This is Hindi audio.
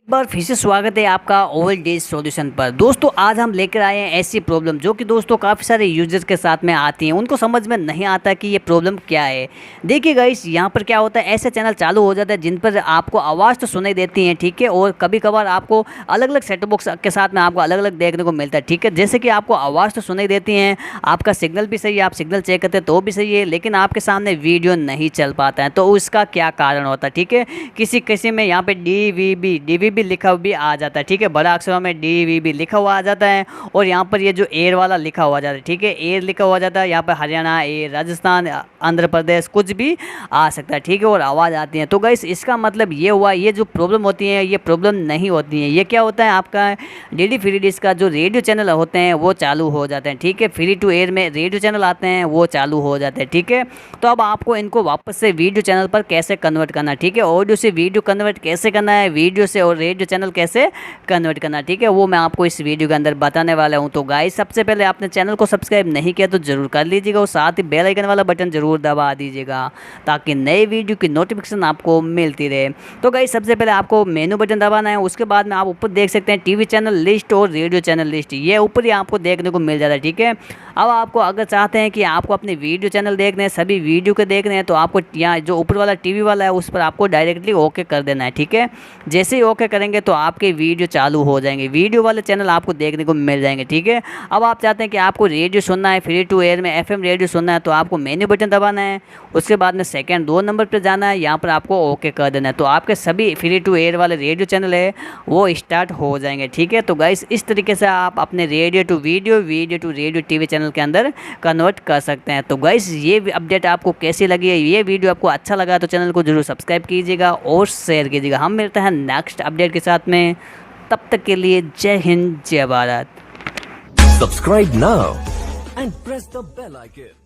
एक बार फिर से स्वागत है आपका ओल्ड एज सॉल्यूशन पर। दोस्तों आज हम लेकर आए हैं ऐसी प्रॉब्लम जो कि दोस्तों काफ़ी सारे यूजर्स के साथ में आती हैं, उनको समझ में नहीं आता कि ये प्रॉब्लम क्या है। देखिए गाइस, यहाँ पर क्या होता है, ऐसे चैनल चालू हो जाता है जिन पर आपको आवाज़ तो सुनाई देती है, ठीक है, और कभी कभार आपको अलग अलग सेट बॉक्स के साथ में आपको अलग अलग देखने को मिलता है, ठीक है। जैसे कि आपको आवाज़ तो सुनाई देती है, आपका सिग्नल भी सही है, आप सिग्नल चेक करते हैं तो भी सही है, लेकिन आपके सामने वीडियो नहीं चल पाता है। तो उसका क्या कारण होता है, ठीक है। किसी किसी में यहाँ पे डीवीबी लिखा हुआ भी आ जाता है, ठीक है, बड़ा अक्षरों में डीवीबी लिखा हुआ आ जाता है, और यहाँ पर ये जो एयर वाला लिखा हुआ जाता है, ठीक है, एयर लिखा हुआ जाता है। यहाँ पर हरियाणा, एयर, राजस्थान, आंध्र प्रदेश कुछ भी आ सकता है, ठीक है, और आवाज़ आती है। तो गाइस इसका मतलब ये हुआ, ये जो प्रॉब्लम होती है ये प्रॉब्लम नहीं होती है। ये क्या होता है, आपका डीडी फ्री डिश का जो रेडियो चैनल होते हैं वो चालू हो जाते हैं, ठीक है। फ्री टू एयर में रेडियो चैनल आते हैं वो चालू हो जाते हैं, ठीक है। तो अब आपको इनको वापस से वीडियो चैनल पर कैसे कन्वर्ट करना है, ठीक है, ऑडियो से वीडियो कन्वर्ट कैसे करना है, वीडियो से और रेडियो चैनल कैसे कन्वर्ट करना, ठीक है, वो मैं आपको इस वीडियो के अंदर बताने वाला हूं। तो गाइस सबसे पहले आपने चैनल को सब्सक्राइब नहीं किया तो जरूर कर लीजिएगा, और साथ ही बेल आइकन वाला बटन जरूर दबा दीजिएगा ताकि नए वीडियो की नोटिफिकेशन आपको मिलती रहे। तो गाइस सबसे पहले आपको मेनू बटन दबाना है, उसके बाद में आप ऊपर देख सकते हैं टीवी चैनल लिस्ट और रेडियो चैनल लिस्ट, ये ऊपर ही आपको देखने को मिल जाता है, ठीक है। अब आपको अगर चाहते हैं कि आपको अपने वीडियो चैनल देखने हैं, सभी वीडियो के देखने हैं, तो आपको यहाँ जो ऊपर वाला टीवी वाला है उस पर आपको डायरेक्टली ओके कर देना है, ठीक है। जैसे ही ओके करेंगे तो आपके वीडियो चालू हो जाएंगे, वीडियो वाले चैनल आपको देखने को मिल जाएंगे, ठीक है। अब आप चाहते हैं कि आपको रेडियो सुनना है, फ्री टू एयर में एफएम रेडियो सुनना है, तो आपको मेन्यू बटन दबाना है, उसके बाद में सेकंड 2 नंबर पर जाना है, यहाँ पर आपको ओके कर देना है। तो आपके सभी फ्री टू एयर वाले रेडियो चैनल है वो स्टार्ट हो जाएंगे, ठीक है। तो गाइस इस तरीके से आप अपने radio to video, video to radio TV channel के अंदर कन्वर्ट कर सकते हैं। तो गाइस ये अपडेट आपको कैसी लगी है, ये वीडियो आपको अच्छा लगा तो चैनल को जरूर सब्सक्राइब कीजिएगा और शेयर कीजिएगा। हम मिलते हैं नेक्स्ट अपडेट के साथ में, तब तक के लिए जय हिंद, जय Bharat. Subscribe now and press the bell icon.